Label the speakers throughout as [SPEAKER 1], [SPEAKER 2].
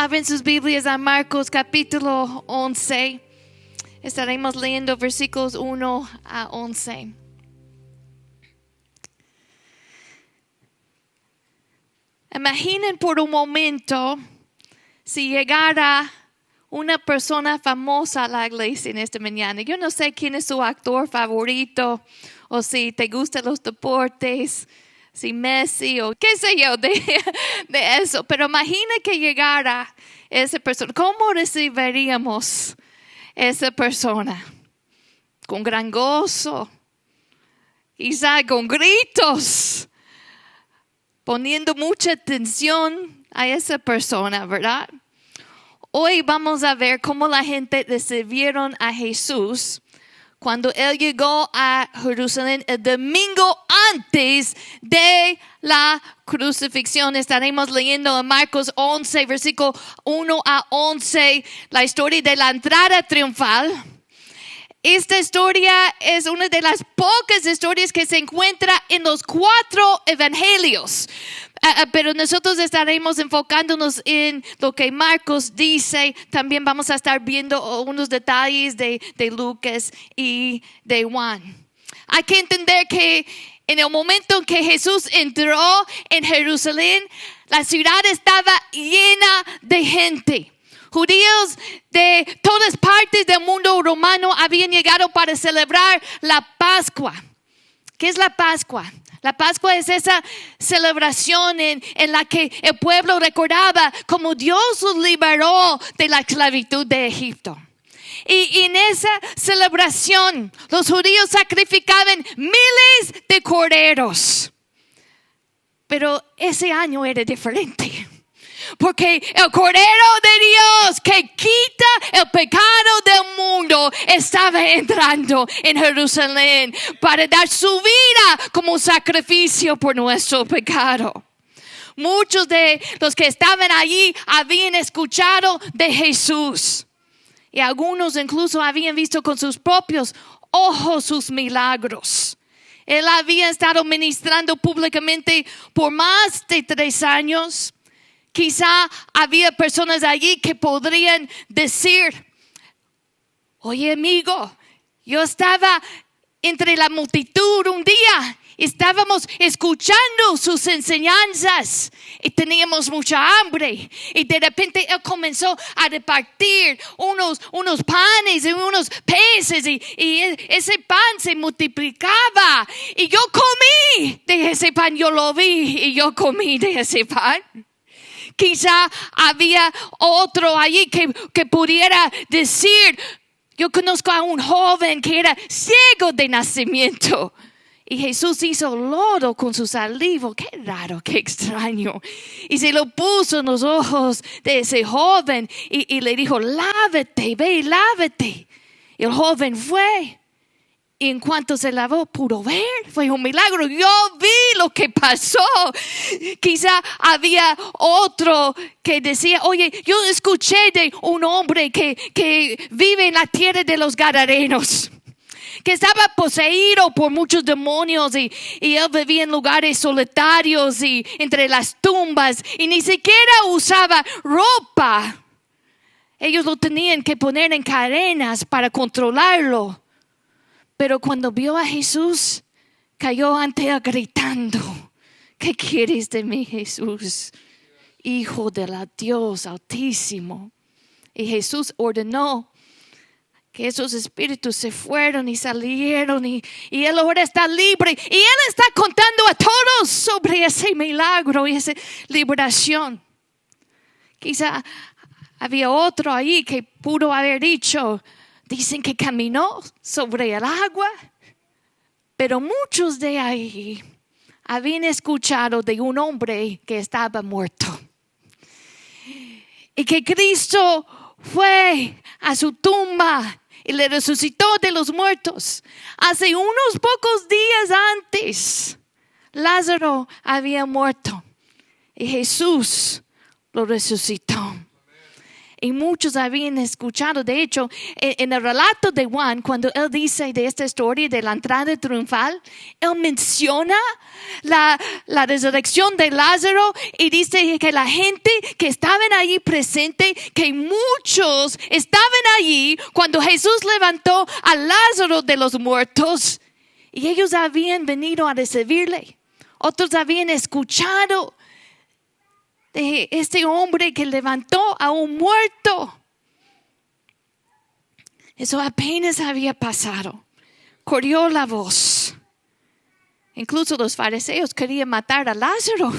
[SPEAKER 1] Abren sus Biblias a Marcos capítulo 11. Estaremos leyendo versículos 1 a 11. Imaginen por un momento si llegara una persona famosa a la iglesia en esta mañana. Yo no sé quién es su actor favorito o si te gustan los deportes, si Messi o qué sé yo de eso. Pero imagina que llegara esa persona. ¿Cómo recibiríamos esa persona? Con gran gozo, quizá con gritos, poniendo mucha atención a esa persona, ¿verdad? Hoy vamos a ver cómo la gente recibieron a Jesús cuando Él llegó a Jerusalén el domingo antes de la crucifixión. Estaremos leyendo en Marcos 11, versículo 1 a 11, la historia de la entrada triunfal. Esta historia es una de las pocas historias que se encuentra en los 4 evangelios. Pero nosotros estaremos enfocándonos en lo que Marcos dice. También vamos a estar viendo unos detalles de Lucas y de Juan. Hay que entender que en el momento en que Jesús entró en Jerusalén, la ciudad estaba llena de gente. Judíos de todas partes del mundo romano habían llegado para celebrar la Pascua. ¿Qué es la Pascua? La Pascua es esa celebración en la que el pueblo recordaba cómo Dios los liberó de la esclavitud de Egipto. Y en esa celebración los judíos sacrificaban miles de corderos. Pero ese año era diferente. Porque el Cordero de Dios que quita el pecado del mundo estaba entrando en Jerusalén para dar su vida como sacrificio por nuestro pecado. Muchos de los que estaban allí habían escuchado de Jesús. Y algunos incluso habían visto con sus propios ojos sus milagros. Él había estado ministrando públicamente por más de 3 años. Quizá había personas allí que podrían decir: oye amigo, yo estaba entre la multitud un día, estábamos escuchando sus enseñanzas y teníamos mucha hambre. Y de repente Él comenzó a repartir unos panes y unos peces y ese pan se multiplicaba. Y yo comí de ese pan, yo lo vi y yo comí de ese pan. Quizá había otro allí que pudiera decir: yo conozco a un joven que era ciego de nacimiento. Y Jesús hizo lodo con su saliva. Qué raro, qué extraño. Y se lo puso en los ojos de ese joven y le dijo: lávate, ve y lávate. Y el joven fue. Y en cuanto se lavó, pudo ver. Fue un milagro. Yo vi lo que pasó. Quizá había otro que decía: oye, yo escuché de un hombre que vive en la tierra de los Gadarenos, que estaba poseído por muchos demonios y él vivía en lugares solitarios y entre las tumbas y ni siquiera usaba ropa. Ellos lo tenían que poner en cadenas para controlarlo. Pero cuando vio a Jesús, cayó ante él gritando: ¿qué quieres de mí, Jesús, Hijo del Dios Altísimo? Y Jesús ordenó que esos espíritus se fueron y salieron y él ahora está libre. Y él está contando a todos sobre ese milagro y esa liberación. Quizá había otro ahí que pudo haber dicho: dicen que caminó sobre el agua. Pero muchos de ahí habían escuchado de un hombre que estaba muerto. Y que Cristo fue a su tumba y le resucitó de los muertos. Hace unos pocos días antes, Lázaro había muerto y Jesús lo resucitó. Y muchos habían escuchado. De hecho, en el relato de Juan, cuando él dice de esta historia de la entrada triunfal, él menciona la resurrección de Lázaro y dice que la gente que estaban allí presente, que muchos estaban allí cuando Jesús levantó a Lázaro de los muertos. Y ellos habían venido a recibirle. Otros habían escuchado de este hombre que levantó a un muerto. Eso apenas había pasado. Corrió la voz. Incluso los fariseos querían matar a Lázaro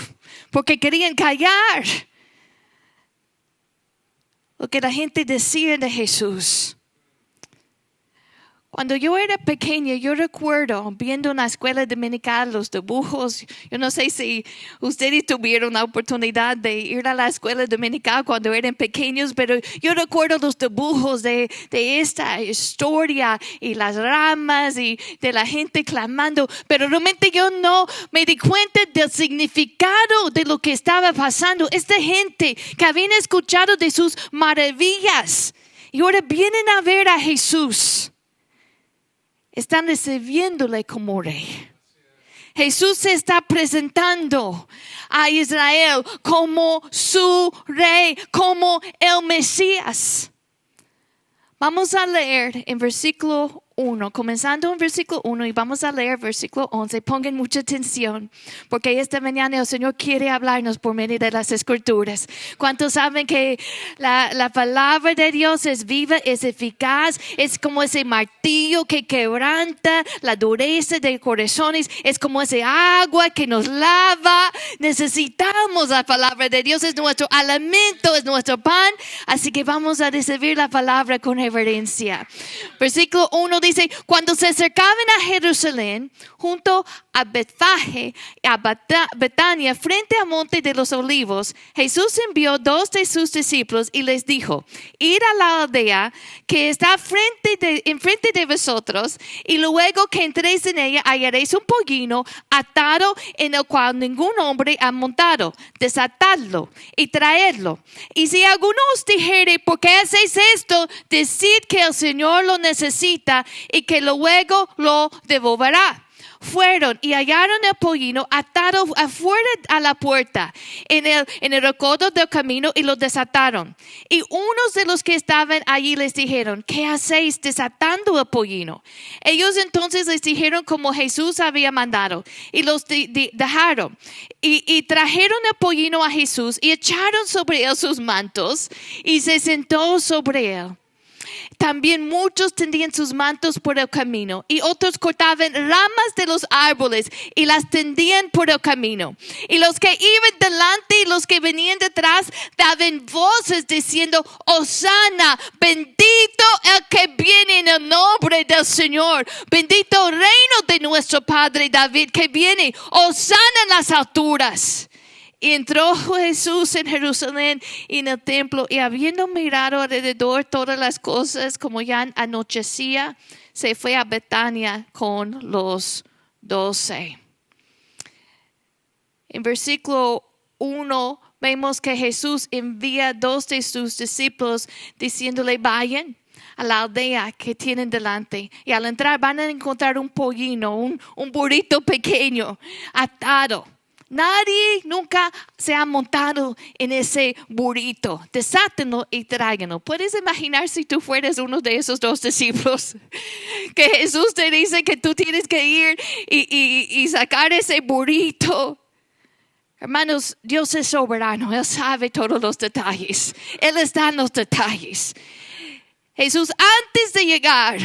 [SPEAKER 1] porque querían callar lo que la gente decía de Jesús. Cuando yo era pequeña, yo recuerdo viendo en la escuela dominical los dibujos. Yo no sé si ustedes tuvieron la oportunidad de ir a la escuela dominical cuando eran pequeños, pero yo recuerdo los dibujos de esta historia y las ramas y de la gente clamando. Pero realmente yo no me di cuenta del significado de lo que estaba pasando. Esta gente que habían escuchado de sus maravillas y ahora vienen a ver a Jesús. Están recibiéndole como rey. Jesús se está presentando a Israel como su rey, como el Mesías. Vamos a leer en versículo 1, comenzando en versículo 1 y vamos a leer versículo 11. Pongan mucha atención porque esta mañana el Señor quiere hablarnos por medio de las Escrituras. ¿Cuántos saben que la palabra de Dios es viva, es eficaz? Es como ese martillo que quebranta la dureza de corazones. Es como ese agua que nos lava. Necesitamos la palabra de Dios. Es nuestro alimento, es nuestro pan. Así que vamos a recibir la palabra con reverencia. Versículo 1 dice, cuando se acercaban a Jerusalén, junto a Betfage, a Betania, frente al monte de los olivos, Jesús envió 2 de sus discípulos y les dijo, id a la aldea que está enfrente de vosotros, y luego que entréis en ella hallaréis un pollino atado en el cual ningún hombre ha montado. Desatadlo y traedlo. Y si alguno os dijere, ¿por qué hacéis esto? Decid que el Señor lo necesita y que luego lo devolverá. Fueron y hallaron el pollino atado afuera a la puerta en el recodo del camino y lo desataron. Y unos de los que estaban allí les dijeron, ¿qué hacéis desatando el pollino? Ellos entonces les dijeron como Jesús había mandado y los dejaron. Y trajeron el pollino a Jesús y echaron sobre él sus mantos y se sentó sobre él. También muchos tendían sus mantos por el camino y otros cortaban ramas de los árboles y las tendían por el camino. Y los que iban delante y los que venían detrás daban voces diciendo, Hosana, bendito el que viene en el nombre del Señor. Bendito el reino de nuestro Padre David que viene. Hosana en las alturas. Y entró Jesús en Jerusalén y en el templo, y habiendo mirado alrededor todas las cosas, como ya anochecía, se fue a Betania con los 12. En versículo 1 vemos que Jesús envía 2 de sus discípulos diciéndole, vayan a la aldea que tienen delante, y al entrar van a encontrar un pollino, un burrito pequeño atado. Nadie nunca se ha montado en ese burrito. Desátenlo y tráiganlo. ¿Puedes imaginar si tú fueras uno de esos 2 discípulos? Que Jesús te dice que tú tienes que ir y sacar ese burrito. Hermanos, Dios es soberano. Él sabe todos los detalles. Él está en los detalles. Jesús, antes de llegar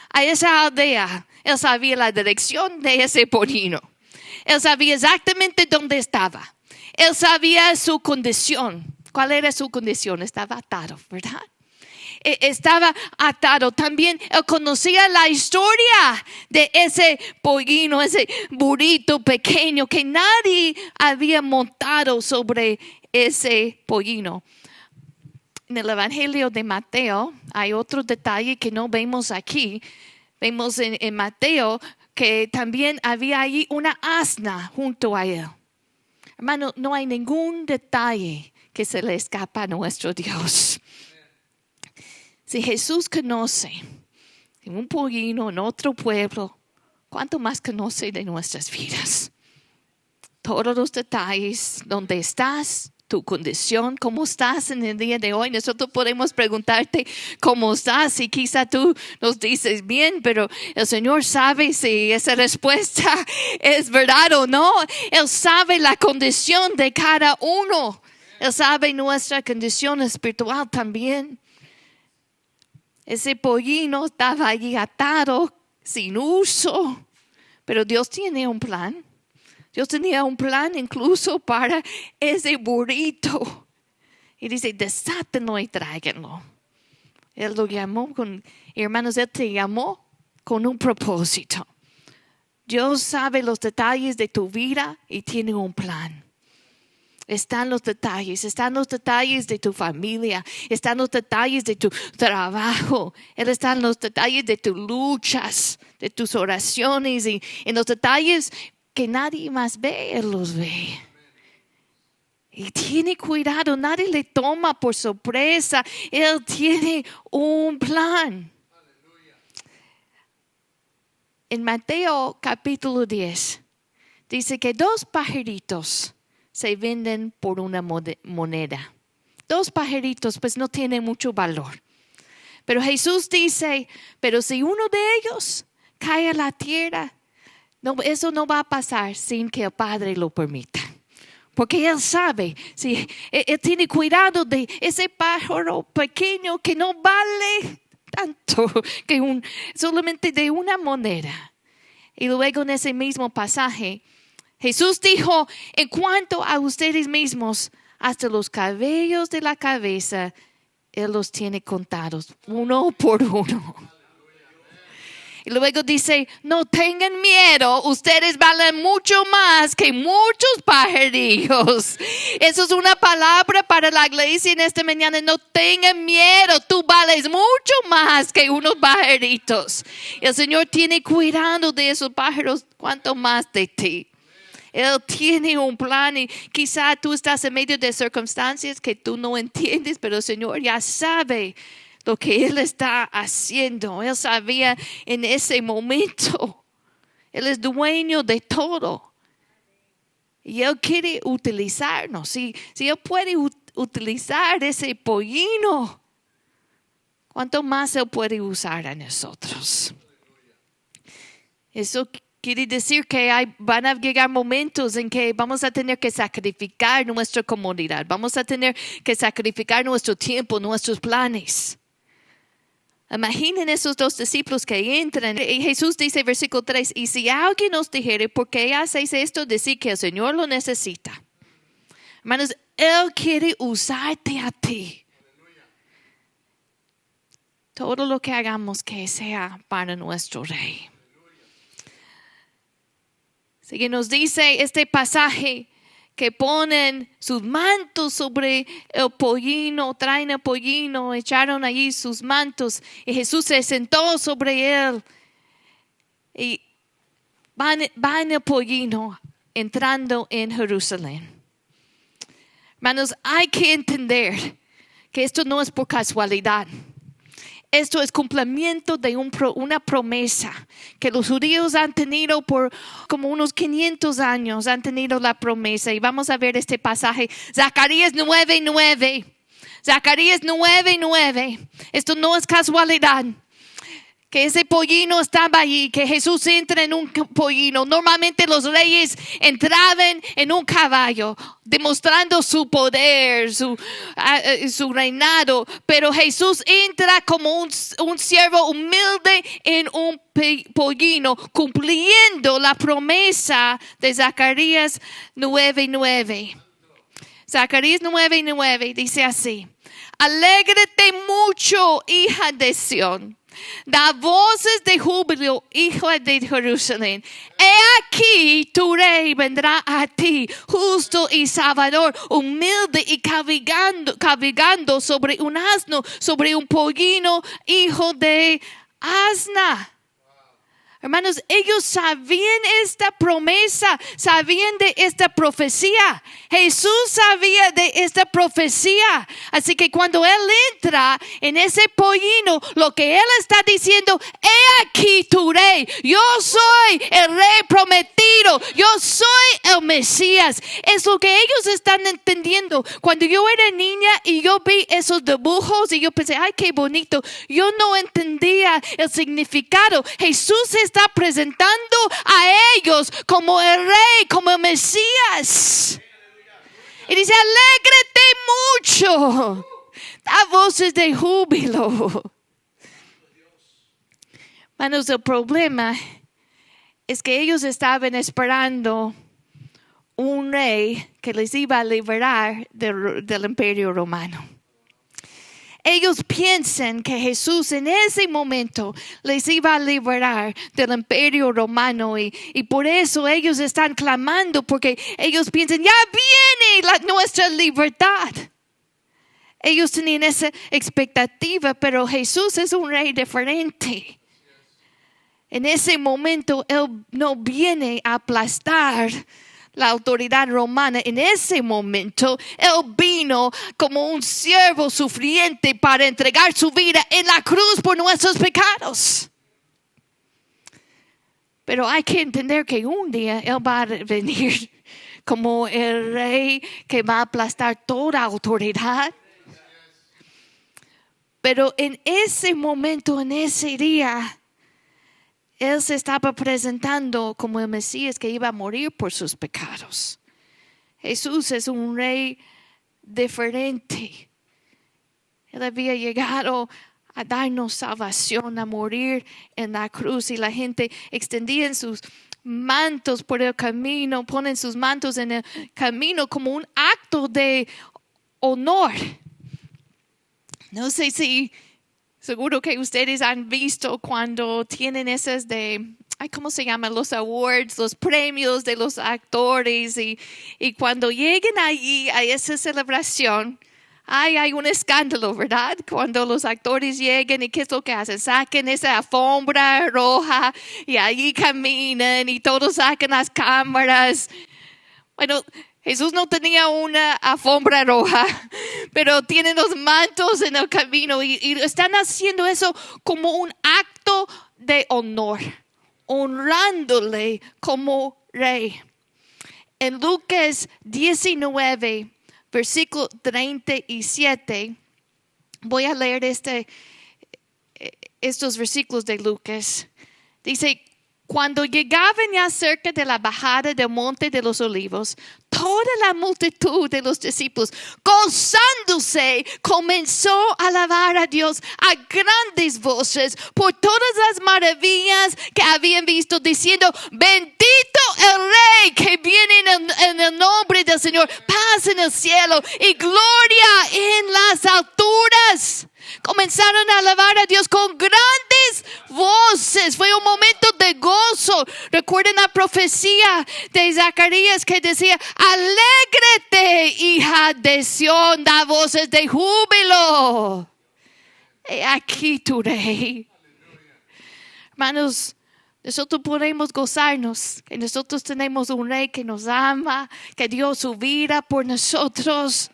[SPEAKER 1] a esa aldea, Él sabía la dirección de ese pollino. Él sabía exactamente dónde estaba. Él sabía su condición. ¿Cuál era su condición? Estaba atado, ¿verdad? Estaba atado. También él conocía la historia de ese pollino, ese burrito pequeño que nadie había montado sobre ese pollino. En el Evangelio de Mateo hay otro detalle que no vemos aquí. Vemos en Mateo que también había allí una asna junto a él. Hermano, no hay ningún detalle que se le escapa a nuestro Dios. Si Jesús conoce en un pollino, en otro pueblo, ¿cuánto más conoce de nuestras vidas? Todos los detalles, dónde estás, tu condición, cómo estás en el día de hoy. Nosotros podemos preguntarte cómo estás y quizá tú nos dices bien, pero el Señor sabe si esa respuesta es verdad o no. Él sabe la condición de cada uno. Él sabe nuestra condición espiritual también. Ese pollino estaba allí atado, sin uso, pero Dios tiene un plan. Dios tenía un plan incluso para ese burrito. Y dice, desátenlo y tráiganlo. Él lo llamó hermanos, Él te llamó con un propósito. Dios sabe los detalles de tu vida y tiene un plan. Están los detalles de tu familia, están los detalles de tu trabajo, están los detalles de tus luchas, de tus oraciones y en los detalles que nadie más ve, Él los ve. Y tiene cuidado, nadie le toma por sorpresa. Él tiene un plan. En Mateo capítulo 10 dice que 2 pajaritos se venden por una moneda. 2 pajaritos pues no tienen mucho valor. Pero Jesús dice, pero si uno de ellos cae a la tierra, no, eso no va a pasar sin que el Padre lo permita. Porque Él sabe, si Él tiene cuidado de ese pájaro pequeño que no vale tanto que solamente de una moneda. Y luego en ese mismo pasaje, Jesús dijo, en cuanto a ustedes mismos, hasta los cabellos de la cabeza, Él los tiene contados, uno por uno. Y luego dice, no tengan miedo, ustedes valen mucho más que muchos pajarillos. Eso es una palabra para la iglesia en esta mañana. No tengan miedo, tú vales mucho más que unos pajaritos. El Señor tiene cuidado de esos pájaros, cuanto más de ti. Él tiene un plan y quizá tú estás en medio de circunstancias que tú no entiendes, pero el Señor ya sabe lo que Él está haciendo. Él sabía en ese momento. Él es dueño de todo. Y Él quiere utilizarnos. Si Él puede utilizar ese pollino, ¿cuánto más Él puede usar a nosotros? Eso quiere decir que van a llegar momentos en que vamos a tener que sacrificar nuestra comodidad. Vamos a tener que sacrificar nuestro tiempo, nuestros planes. Imaginen esos 2 discípulos que entran. Y Jesús dice, versículo 3, y si alguien nos dijere, ¿por qué hacéis esto? Decir que el Señor lo necesita. Hermanos, Él quiere usarte a ti. Todo lo que hagamos que sea para nuestro Rey. Así que nos dice este pasaje que ponen sus mantos sobre el pollino, traen el pollino, echaron allí sus mantos y Jesús se sentó sobre él. Y va en el pollino entrando en Jerusalén. Hermanos, hay que entender que esto no es por casualidad. Esto es cumplimiento de una promesa que los judíos han tenido por como unos 500 años, han tenido la promesa. Y vamos a ver este pasaje, Zacarías 9:9. Zacarías 9:9. Esto no es casualidad. Que ese pollino estaba allí, que Jesús entra en un pollino. Normalmente los reyes entraban en un caballo, demostrando su poder, su reinado. Pero Jesús entra como un siervo humilde en un pollino, cumpliendo la promesa de Zacarías 9:9. Zacarías 9:9 dice así: alégrate mucho, hija de Sión. Da voces de júbilo, hija de Jerusalén. He aquí tu rey vendrá a ti, justo y salvador, humilde y cabalgando sobre un asno, sobre un pollino, hijo de asna. Hermanos, ellos sabían esta promesa, sabían de esta profecía. Jesús sabía de esta profecía. Así que cuando Él entra en ese pollino, lo que Él está diciendo, he aquí tu rey. Yo soy el rey prometido. Yo soy el Mesías. Es lo que ellos están entendiendo. Cuando yo era niña y yo vi esos dibujos y yo pensé, ay, qué bonito. Yo no entendía el significado. Jesús está presentando a ellos como el rey, como el Mesías. Y dice, alégrate mucho, da voces de júbilo. Hermanos, el problema es que ellos estaban esperando un rey que les iba a liberar del imperio romano. Ellos piensan que Jesús en ese momento les iba a liberar del imperio romano y por eso ellos están clamando, porque ellos piensan, ya viene nuestra libertad. Ellos tenían esa expectativa, pero Jesús es un rey diferente. En ese momento Él no viene a aplastar la autoridad romana. En ese momento Él vino como un siervo sufriente para entregar su vida en la cruz por nuestros pecados. Pero hay que entender que un día Él va a venir como el rey que va a aplastar toda autoridad. Pero en ese momento, en ese día, Él se estaba presentando como el Mesías que iba a morir por sus pecados. Jesús es un rey diferente. Él había llegado a darnos salvación, a morir en la cruz. Y la gente extendía sus mantos por el camino, ponen sus mantos en el camino como un acto de honor. No sé si... Seguro que ustedes han visto cuando tienen esas ¿cómo se llaman? Los awards, los premios de los actores. Y cuando lleguen allí a esa celebración, hay un escándalo, ¿verdad? Cuando los actores lleguen y ¿qué es lo que hacen? Sacan esa alfombra roja y allí caminan y todos sacan las cámaras. Bueno, Jesús no tenía una alfombra roja, pero tienen los mantos en el camino y están haciendo eso como un acto de honor, honrándole como rey. En Lucas 19, versículo 37, voy a leer estos versículos de Lucas. Dice, cuando llegaban ya cerca de la bajada del monte de los olivos, toda la multitud de los discípulos, gozándose, comenzó a alabar a Dios a grandes voces por todas las maravillas que habían visto, diciendo, bendito el Rey que viene en el nombre del Señor, paz en el cielo y gloria en las alturas. Comenzaron a alabar a Dios con grandes voces. Fue un momento de gozo. Recuerden la profecía de Zacarías que decía, alégrate, hija de Sión, da voces de júbilo. He aquí tu rey. Hermanos, nosotros podemos gozarnos que nosotros tenemos un rey que nos ama, que dio su vida por nosotros.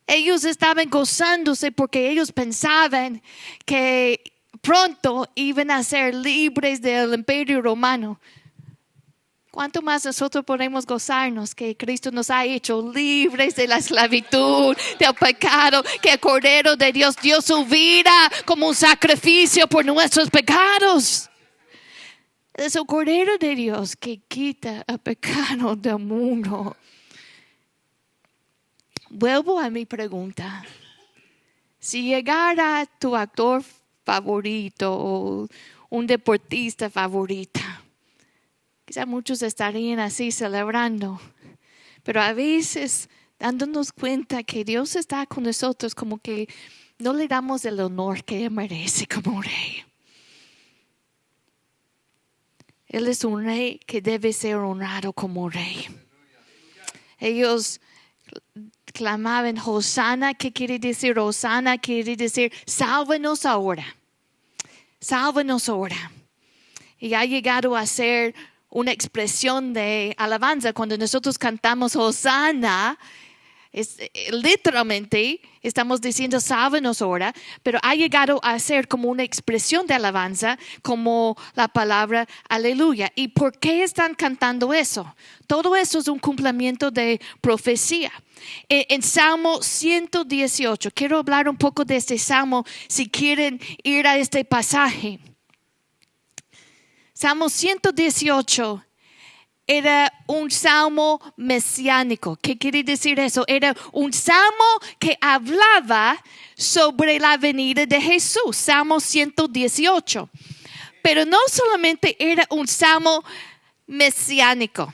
[SPEAKER 1] Ellos estaban gozándose porque ellos pensaban que pronto iban a ser libres del imperio romano. ¿Cuánto más nosotros podemos gozarnos que Cristo nos ha hecho libres de la esclavitud, del pecado, que el Cordero de Dios dio su vida como un sacrificio por nuestros pecados? Es el Cordero de Dios que quita el pecado del mundo. Vuelvo a mi pregunta. Si llegara tu actor favorito o un deportista favorita, quizá muchos estarían así celebrando, pero a veces dándonos cuenta que Dios está con nosotros, como que no le damos el honor que Él merece como rey. Él es un rey que debe ser honrado como rey. Ellos clamaban Hosanna. ¿Qué quiere decir Hosanna? Quiere decir sálvanos ahora. Sálvanos ahora. y ha llegado a ser una expresión de alabanza. Cuando nosotros cantamos Hosanna, literalmente estamos diciendo sálvanos ahora, pero ha llegado a ser como una expresión de alabanza, como la palabra aleluya. ¿Y por qué están cantando eso? Todo eso es un cumplimiento de profecía. En Salmo 118, quiero hablar un poco de este salmo si quieren ir a este pasaje. Salmo 118 era un salmo mesiánico. ¿Qué quiere decir eso? Era un salmo que hablaba sobre la venida de Jesús. Salmo 118. Pero no solamente era un salmo mesiánico.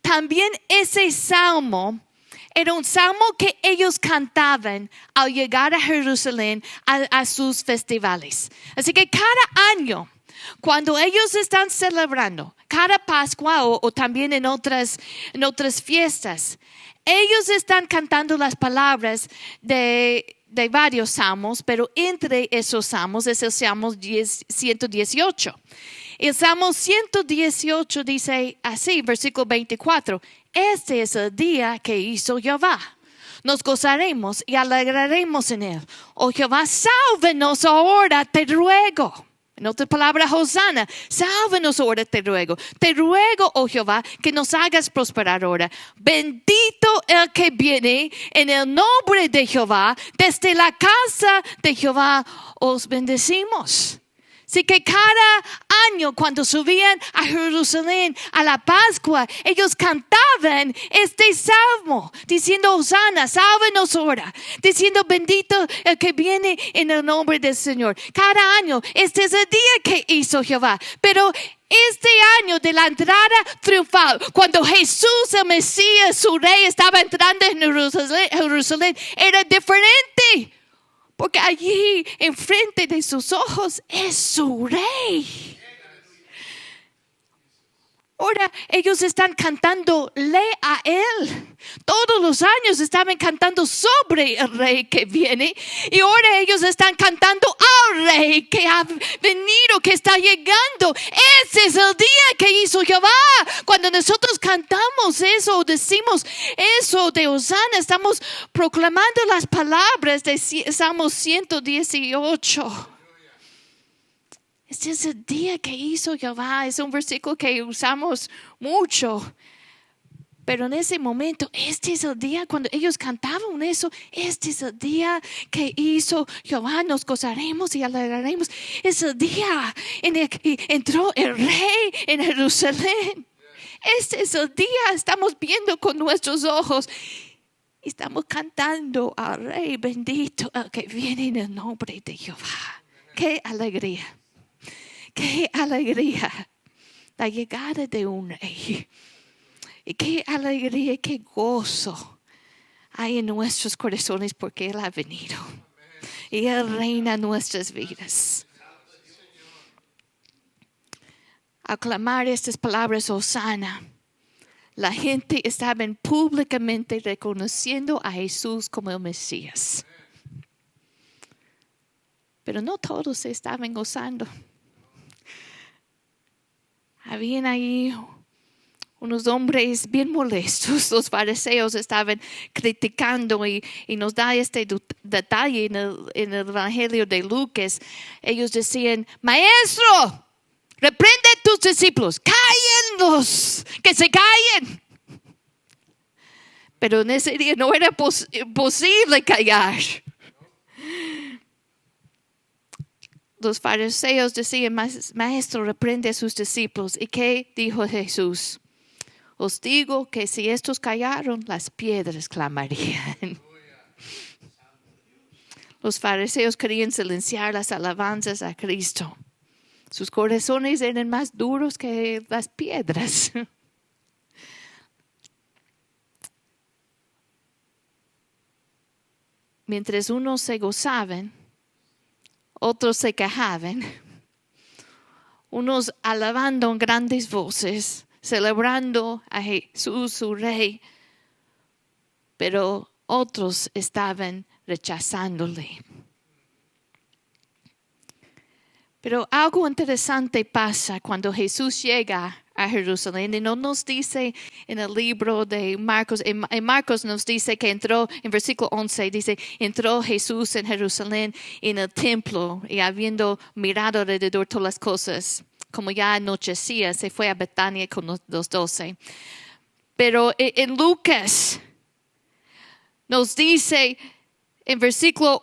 [SPEAKER 1] También ese salmo era un salmo que ellos cantaban al llegar a Jerusalén a sus festivales. Así que cada año, cuando ellos están celebrando, cada Pascua o también en otras fiestas, ellos están cantando las palabras de varios salmos, pero entre esos salmos es el Salmo 118. El Salmo 118 dice así, versículo 24, este es el día que hizo Jehová. Nos gozaremos y alegraremos en él. Oh Jehová, sálvenos ahora, te ruego. En otras palabras, Hosanna, sálvenos ahora, te ruego. Te ruego, oh Jehová, que nos hagas prosperar ahora. Bendito el que viene en el nombre de Jehová. Desde la casa de Jehová os bendecimos. Así que cada año cuando subían a Jerusalén a la Pascua, ellos cantaban este salmo diciendo Hosanna, sálvenos ahora, diciendo bendito el que viene en el nombre del Señor. Cada año, este es el día que hizo Jehová. Pero este año de la entrada triunfal, cuando Jesús, el Mesías, su rey, estaba entrando en Jerusalén, era diferente. Porque allí, enfrente de sus ojos, es su rey. Ahora ellos están cantándole a él. Todos los años estaban cantando sobre el rey que viene. Y ahora ellos están cantando al rey que ha venido, que está llegando. Ese es el día que hizo Jehová. Cuando nosotros cantamos eso, decimos eso de Hosanna, estamos proclamando las palabras de Salmo 118. Este es el día que hizo Jehová. Es un versículo que usamos mucho. Pero en ese momento, este es el día cuando ellos cantaban eso. Este es el día que hizo Jehová. Nos gozaremos y alegraremos. Es el día en el que entró el rey en Jerusalén. Este es el día. Estamos viendo con nuestros ojos. Estamos cantando al rey bendito, el que viene en el nombre de Jehová. ¡Qué alegría! ¡Qué alegría! La llegada de un rey. Y qué alegría, qué gozo hay en nuestros corazones porque Él ha venido. Y Él reina en nuestras vidas. Al clamar estas palabras, Hosanna, la gente estaba públicamente reconociendo a Jesús como el Mesías. Pero no todos se estaban gozando. Habían ahí unos hombres bien molestos. Los fariseos estaban criticando y nos da este detalle en el Evangelio de Lucas. Ellos decían, Maestro, reprende a tus discípulos, cállenlos, que se callen. Pero en ese día no era posible callar. Los fariseos decían, Maestro, reprende a sus discípulos. ¿Y qué dijo Jesús? Os digo que si estos callaron, las piedras clamarían. Los fariseos querían silenciar las alabanzas a Cristo. Sus corazones eran más duros que las piedras. Mientras unos se gozaban, otros se quejaban. Unos alabando en grandes voces, celebrando a Jesús, su rey. Pero otros estaban rechazándole. Pero algo interesante pasa cuando Jesús llega a Jerusalén y no nos dice en el libro de Marcos, en Marcos nos dice que entró, en versículo 11 dice, entró Jesús en Jerusalén en el templo y habiendo mirado alrededor todas las cosas, como ya anochecía, se fue a Betania con los 12. Pero en Lucas nos dice en versículo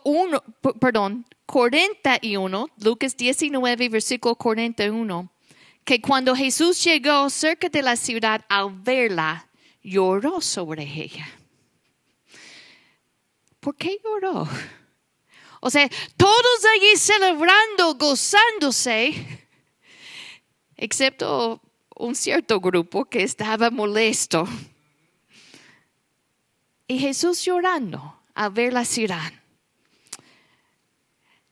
[SPEAKER 1] 41, Lucas 19, versículo 41, que cuando Jesús llegó cerca de la ciudad, al verla, lloró sobre ella. ¿Por qué lloró? O sea, todos allí celebrando, gozándose, excepto un cierto grupo que estaba molesto. Y Jesús llorando al ver la ciudad.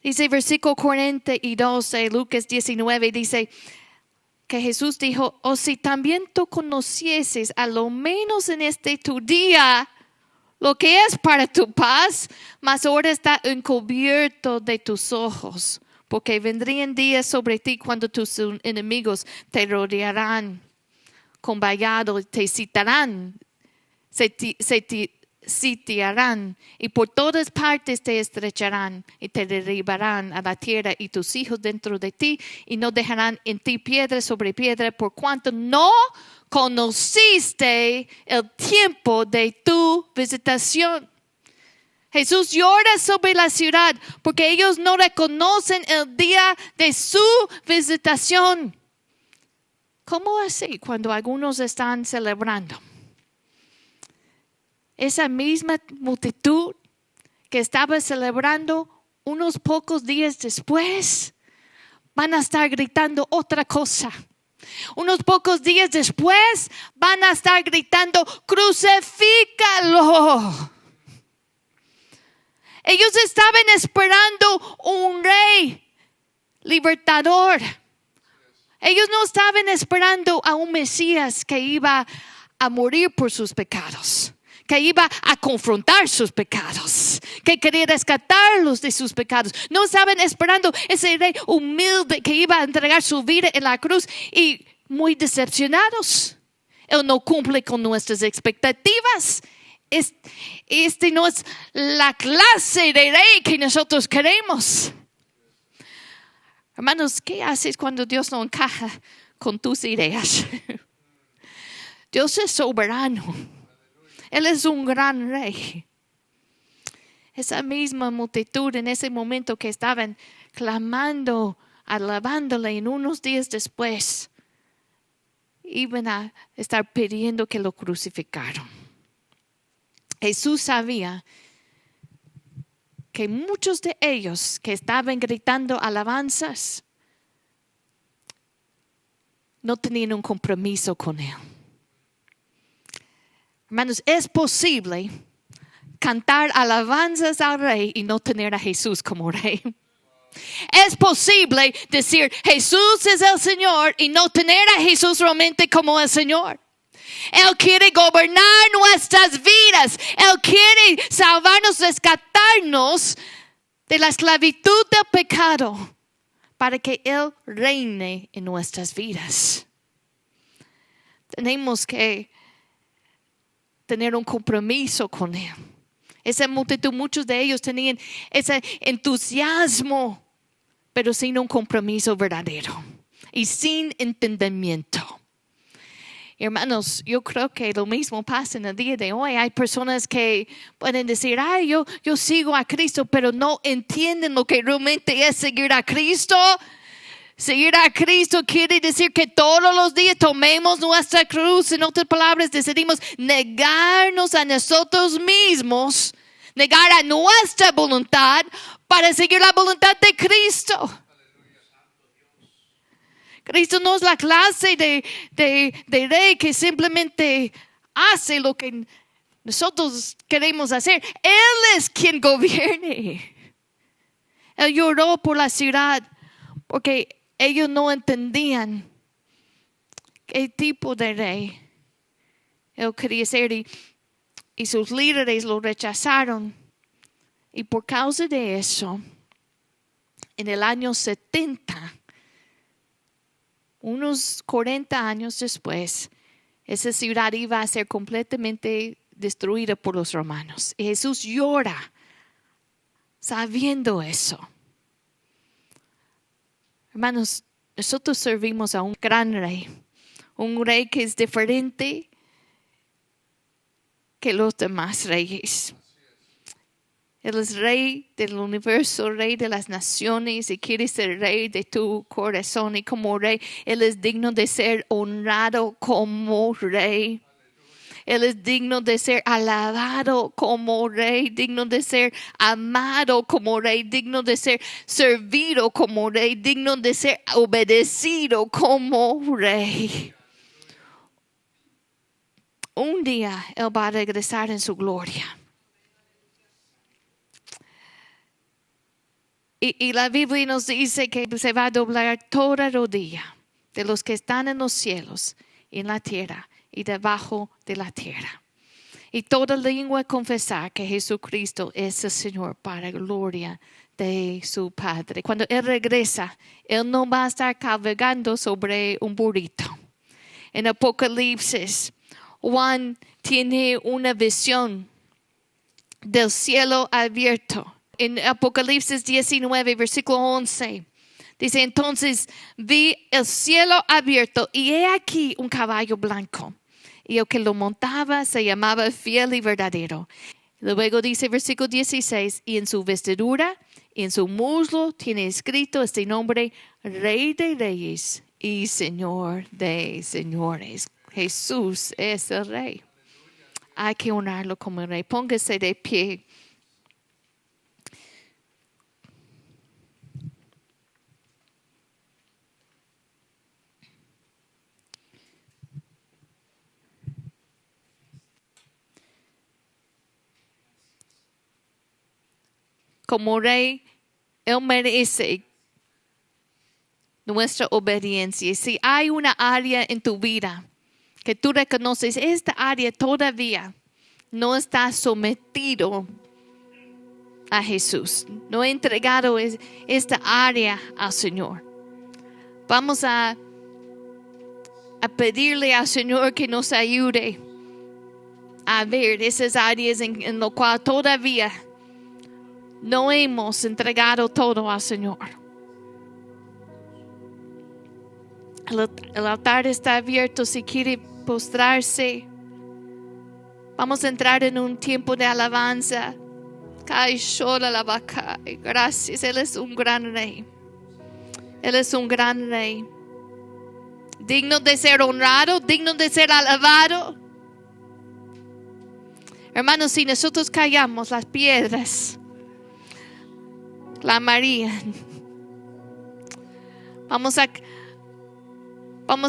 [SPEAKER 1] Dice versículo 42 de Lucas 19, dice que Jesús dijo, si también tú conocieses a lo menos en este tu día lo que es para tu paz, mas ahora está encubierto de tus ojos, porque vendrían días sobre ti cuando tus enemigos te rodearán con vallado, te citarán, sitiarán y por todas partes te estrecharán y te derribarán a la tierra y tus hijos dentro de ti y no dejarán en ti piedra sobre piedra por cuanto no conociste el tiempo de tu visitación. Jesús llora sobre la ciudad porque ellos no reconocen el día de su visitación. ¿Cómo así cuando algunos están celebrando? Esa misma multitud que estaba celebrando unos pocos días después van a estar gritando otra cosa. Unos pocos días después van a estar gritando, crucifícalo. Ellos estaban esperando un rey libertador. Ellos no estaban esperando a un Mesías que iba a morir por sus pecados, que iba a confrontar sus pecados, que quería rescatarlos de sus pecados. No estaban esperando ese rey humilde que iba a entregar su vida en la cruz y muy decepcionados. Él no cumple con nuestras expectativas. Este no es la clase de rey que nosotros queremos. Hermanos, ¿qué haces cuando Dios no encaja con tus ideas? Dios es soberano. Él es un gran rey. Esa misma multitud en ese momento que estaban clamando, alabándole, en unos días después iban a estar pidiendo que lo crucificaran. Jesús sabía que muchos de ellos que estaban gritando alabanzas no tenían un compromiso con Él. Hermanos, es posible cantar alabanzas al Rey y no tener a Jesús como Rey. Es posible decir Jesús es el Señor y no tener a Jesús realmente como el Señor. Él quiere gobernar nuestras vidas. Él quiere salvarnos, rescatarnos de la esclavitud del pecado para que Él reine en nuestras vidas. Tenemos que tener un compromiso con Él. Esa multitud, muchos de ellos tenían ese entusiasmo, pero sin un compromiso verdadero y sin entendimiento. Hermanos, yo creo que lo mismo pasa en el día de hoy. Hay personas que pueden decir, yo sigo a Cristo, pero no entienden lo que realmente es seguir a Cristo. Seguir a Cristo quiere decir que todos los días tomemos nuestra cruz. En otras palabras, decidimos negarnos a nosotros mismos, negar a nuestra voluntad para seguir la voluntad de Cristo. Cristo no es la clase de rey que simplemente hace lo que nosotros queremos hacer. Él es quien gobierne. Él lloró por la ciudad porque ellos no entendían qué tipo de rey Él quería ser y sus líderes lo rechazaron. Y por causa de eso, en el año 70 unos 40 años después, esa ciudad iba a ser completamente destruida por los romanos. Y Jesús llora sabiendo eso. Hermanos, nosotros servimos a un gran rey. Un rey que es diferente que los demás reyes. Él es rey del universo, rey de las naciones y quiere ser rey de tu corazón. Y como rey, Él es digno de ser honrado como rey. Él es digno de ser alabado como rey, digno de ser amado como rey, digno de ser servido como rey, digno de ser obedecido como rey. Un día Él va a regresar en su gloria. Y la Biblia nos dice que se va a doblar toda rodilla de los que están en los cielos, en la tierra y debajo de la tierra. Y toda lengua confesar que Jesucristo es el Señor para gloria de su Padre. Cuando Él regresa, Él no va a estar cabalgando sobre un burrito. En Apocalipsis, Juan tiene una visión del cielo abierto. En Apocalipsis 19, versículo 11, dice, entonces vi el cielo abierto y he aquí un caballo blanco. Y el que lo montaba se llamaba Fiel y Verdadero. Luego dice versículo 16, y en su vestidura y en su muslo tiene escrito este nombre, Rey de Reyes y Señor de Señores. Jesús es el Rey. Hay que honrarlo como el Rey. Póngase de pie. Como Rey, Él merece nuestra obediencia. Si hay una área en tu vida que tú reconoces, esta área todavía no está sometido a Jesús, no he entregado esta área al Señor. Vamos a pedirle al Señor que nos ayude a ver esas áreas en lo cual todavía no hemos entregado todo al Señor. El altar está abierto si quiere postrarse. Vamos a entrar en un tiempo de alabanza. Gracias, Él es un gran Rey. Él es un gran Rey. Digno de ser honrado, digno de ser alabado. Hermanos, si nosotros callamos, las piedras clamarían. Vamos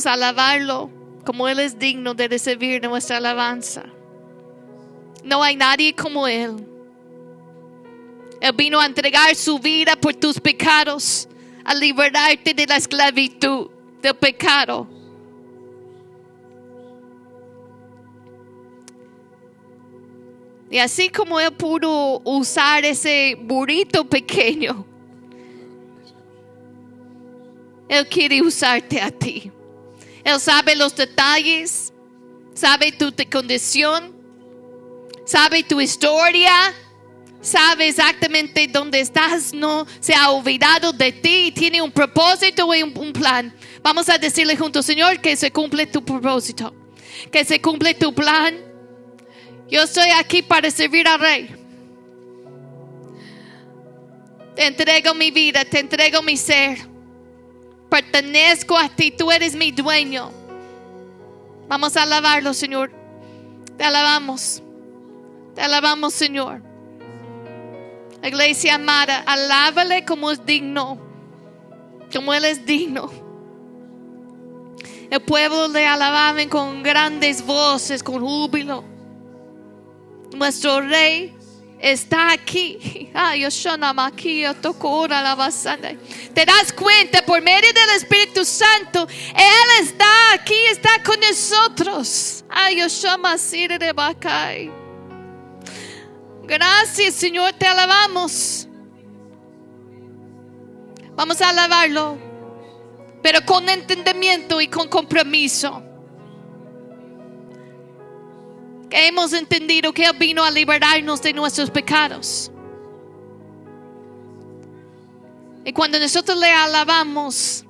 [SPEAKER 1] a alabarlo como Él es digno de recibir nuestra alabanza. No hay nadie como Él. Él vino a entregar su vida por tus pecados, a liberarte de la esclavitud del pecado. Y así como Él pudo usar ese burrito pequeño, Él quiere usarte a ti. Él sabe los detalles, sabe tu condición, sabe tu historia, sabe exactamente dónde estás, no se ha olvidado de ti, tiene un propósito y un plan. Vamos a decirle juntos, Señor, que se cumple tu propósito, que se cumple tu plan. Yo estoy aquí para servir al Rey. Te entrego mi vida, te entrego mi ser. Pertenezco a ti, tú eres mi dueño. Vamos a alabarlo, Señor. Te alabamos, Señor. Iglesia amada, alábale como es digno, como Él es digno. El pueblo le alababan con grandes voces, con júbilo. Nuestro Rey está aquí. Te das cuenta por medio del Espíritu Santo, Él está aquí, está con nosotros. Gracias, Señor, te alabamos. Vamos a alabarlo. pero con entendimiento y con compromiso. Que hemos entendido que Él vino a liberarnos de nuestros pecados. Y cuando nosotros le alabamos,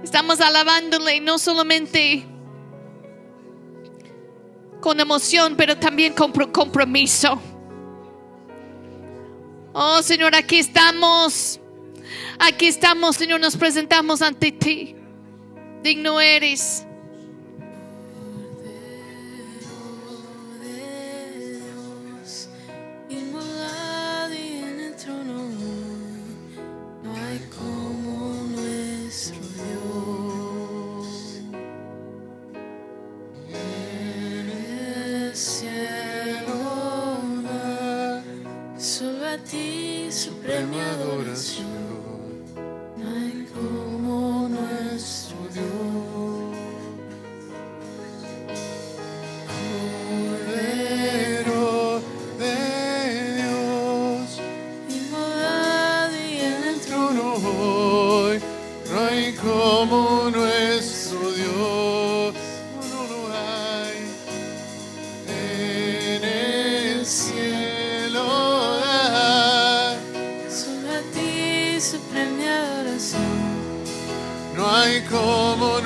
[SPEAKER 1] estamos alabándole no solamente con emoción, pero también con compromiso. Oh Señor, aquí estamos, Señor, nos presentamos ante ti. Digno eres.
[SPEAKER 2] Suprema adoración, no hay como nuestro Dios. Cordero de Dios, inmolado y en el trono hoy, no hay como nuestro Dios. No lo hay en el cielo. No hay como